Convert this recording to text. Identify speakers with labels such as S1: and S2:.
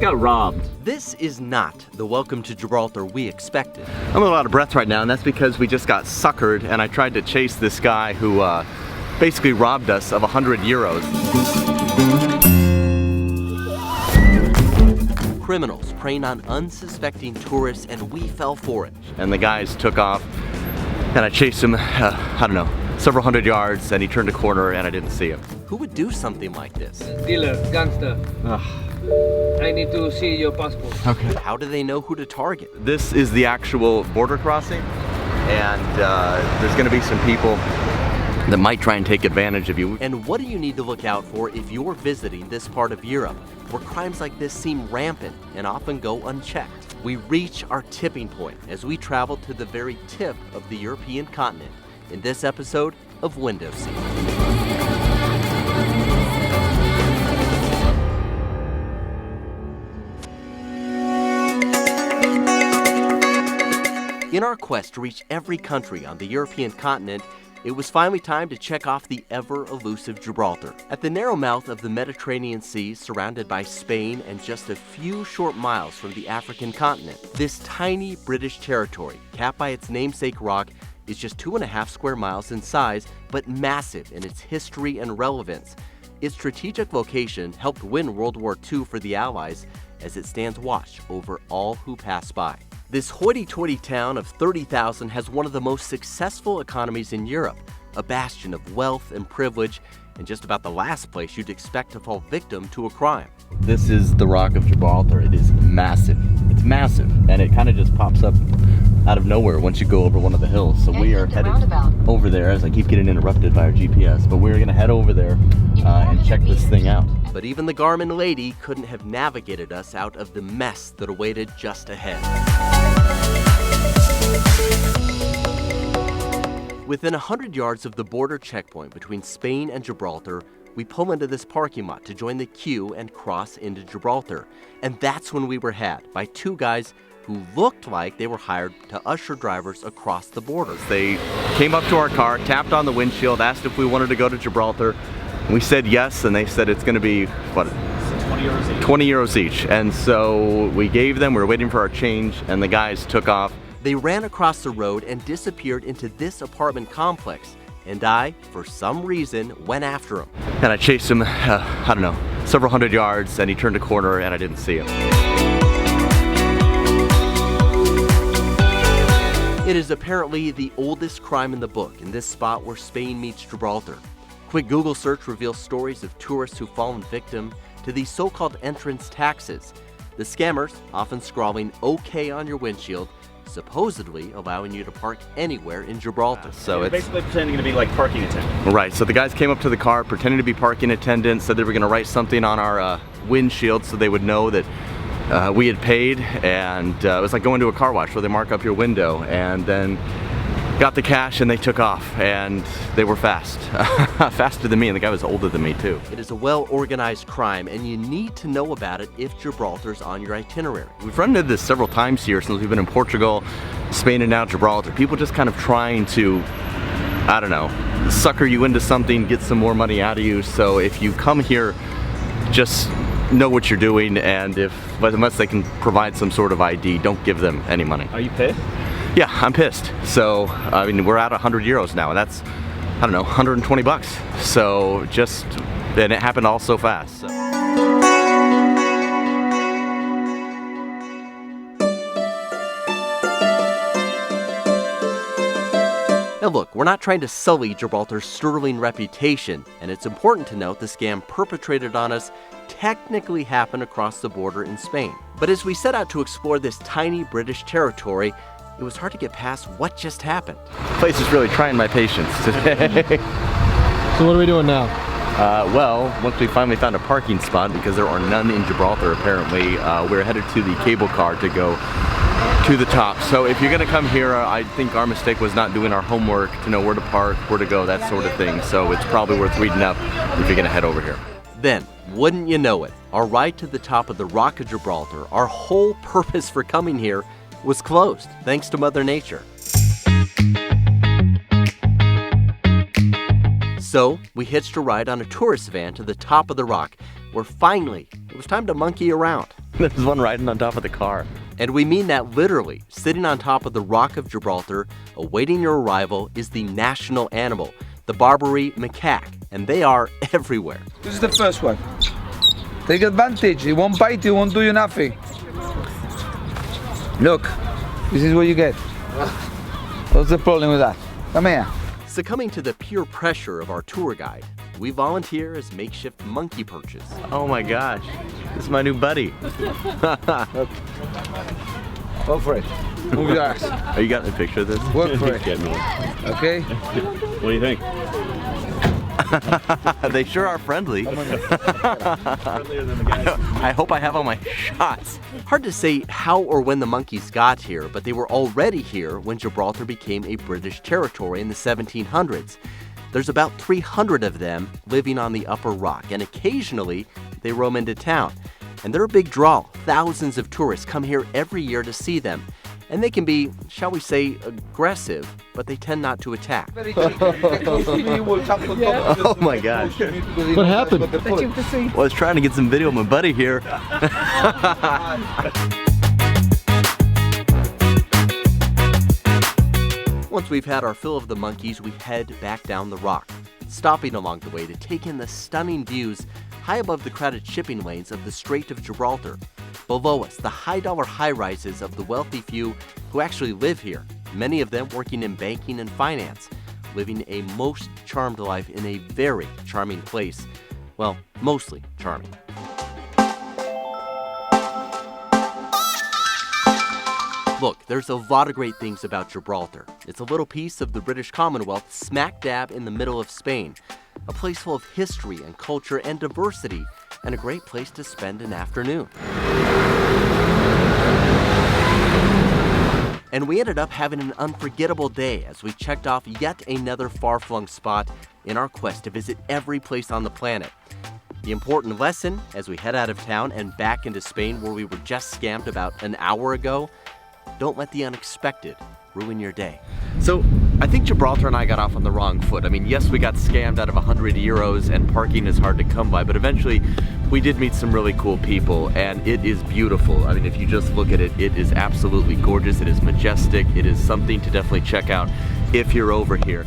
S1: got robbed.
S2: This is not the welcome to Gibraltar we expected.
S3: I'm a lot out of breath right now, and that's because we just got suckered, and I tried to chase this guy who basically robbed us of 100 euros.
S2: Criminals preying on unsuspecting tourists, and we fell for it.
S3: And the guys took off, and I chased him, I don't know, several hundred yards, and he turned a corner, and I didn't see him.
S2: Who would do something like this?
S4: Dealer, gangster. I need to see your passport.
S3: Okay.
S2: How do they know who to target?
S3: This is the actual border crossing, and there's going to be some people that might try and take advantage of you.
S2: And what do you need to look out for if you're visiting this part of Europe, where crimes like this seem rampant and often go unchecked? We reach our tipping point as we travel to the very tip of the European continent in this episode of Window Seat. In our quest to reach every country on the European continent, it was finally time to check off the ever-elusive Gibraltar. At the narrow mouth of the Mediterranean Sea, surrounded by Spain and just a few short miles from the African continent, this tiny British territory, capped by its namesake rock, is just 2.5 square miles in size, but massive in its history and relevance. Its strategic location helped win World War II for the Allies, as it stands watch over all who pass by. This hoity-toity town of 30,000 has one of the most successful economies in Europe, a bastion of wealth and privilege, and just about the last place you'd expect to fall victim to a crime.
S3: This is the Rock of Gibraltar. It is massive. It's massive, and it kind of just pops up out of nowhere once you go over one of the hills. So we are headed over there, as I keep getting interrupted by our GPS, but we're gonna head over there and check this thing out.
S2: But even the Garmin lady couldn't have navigated us out of the mess that awaited just ahead. Within 100 yards of the border checkpoint between Spain and Gibraltar, we pull into this parking lot to join the queue and cross into Gibraltar. And that's when we were had by two guys who looked like they were hired to usher drivers across the border.
S3: They came up to our car, tapped on the windshield, asked if we wanted to go to Gibraltar. We said yes, and they said it's going to be, what?
S1: 20 euros each.
S3: 20 euros each. And so we gave them, we were waiting for our change, and the guys took off.
S2: They ran across the road and disappeared into this apartment complex, and I, for some reason, went after him.
S3: And I chased him, I don't know, several hundred yards, and he turned a corner, and I didn't see him.
S2: It is apparently the oldest crime in the book in this spot where Spain meets Gibraltar. Quick Google search reveals stories of tourists who've fallen victim to these so-called entrance taxes. The scammers, often scrawling OK on your windshield, supposedly allowing you to park anywhere in Gibraltar.
S3: So it's
S1: basically pretending to be like parking attendant.
S3: right. So the guys came up to the car, pretending to be parking attendants, said they were going to write something on our windshield so they would know that we had paid, and it was like going to a car wash where they mark up your window, and then got the cash and they took off, and they were fast. Faster than me, and the guy was older than me too.
S2: It is a well-organized crime, and you need to know about it if Gibraltar's on your itinerary.
S3: We've run into this several times here since we've been in Portugal, Spain, and now Gibraltar. People just kind of trying to, I don't know, sucker you into something, get some more money out of you. So if you come here, just know what you're doing, and unless they can provide some sort of ID, don't give them any money.
S1: Are you pissed?
S3: Yeah, I'm pissed. So, I mean, we're at 100 euros now, and that's, I don't know, 120 bucks. So and it happened all so fast. So.
S2: Now look, we're not trying to sully Gibraltar's sterling reputation, and it's important to note the scam perpetrated on us technically happened across the border in Spain. But as we set out to explore this tiny British territory, it was hard to get past what just happened.
S3: The place is really trying my patience today.
S5: So what are we doing now?
S3: Well, once we finally found a parking spot, because there are none in Gibraltar apparently, we're headed to the cable car to go to the top. So if you're gonna come here, I think our mistake was not doing our homework to know where to park, where to go, that sort of thing. So it's probably worth reading up if you're gonna head over here.
S2: Then, wouldn't you know it, our ride to the top of the Rock of Gibraltar, our whole purpose for coming here, was closed, thanks to Mother Nature. So, we hitched a ride on a tourist van to the top of the rock, where finally, it was time to monkey around.
S3: There's one riding on top of the car.
S2: And we mean that literally. Sitting on top of the Rock of Gibraltar, awaiting your arrival, is the national animal, the Barbary macaque, and they are everywhere.
S6: This is the first one. Take advantage. It won't bite you, won't do you nothing. Look, this is what you get. What's the problem with that? Come here.
S2: Succumbing to the peer pressure of our tour guide, we volunteer as makeshift monkey perches.
S3: Oh my gosh, this is my new buddy.
S6: Go for it. Move your ass.
S3: Oh, you got a picture of this?
S6: Work for it.
S1: Get me.
S6: Okay?
S1: What do you think?
S3: They sure are friendly.
S1: Friendlier than the guys.
S3: I hope I have all my shots.
S2: Hard to say how or when the monkeys got here, but they were already here when Gibraltar became a British territory in the 1700s. There's about 300 of them living on the Upper Rock, and occasionally they roam into town. And they're a big draw. Thousands of tourists come here every year to see them. And they can be, shall we say, aggressive, but they tend not to attack.
S3: Oh my gosh.
S5: What happened?
S3: Well, I was trying to get some video of my buddy here.
S2: Once we've had our fill of the monkeys, we head back down the rock, stopping along the way to take in the stunning views high above the crowded shipping lanes of the Strait of Gibraltar. Below us, the high-dollar high-rises of the wealthy few who actually live here, many of them working in banking and finance, living a most charmed life in a very charming place. Well, mostly charming. Look, there's a lot of great things about Gibraltar. It's a little piece of the British Commonwealth smack dab in the middle of Spain, a place full of history and culture and diversity, and a great place to spend an afternoon. And we ended up having an unforgettable day as we checked off yet another far-flung spot in our quest to visit every place on the planet. The important lesson as we head out of town and back into Spain, where we were just scammed about an hour ago: don't let the unexpected ruin your day.
S3: So, I think Gibraltar and I got off on the wrong foot. I mean, yes, we got scammed out of 100 euros and parking is hard to come by, but eventually we did meet some really cool people, and it is beautiful. I mean, if you just look at it, it is absolutely gorgeous. It is majestic. It is something to definitely check out if you're over here.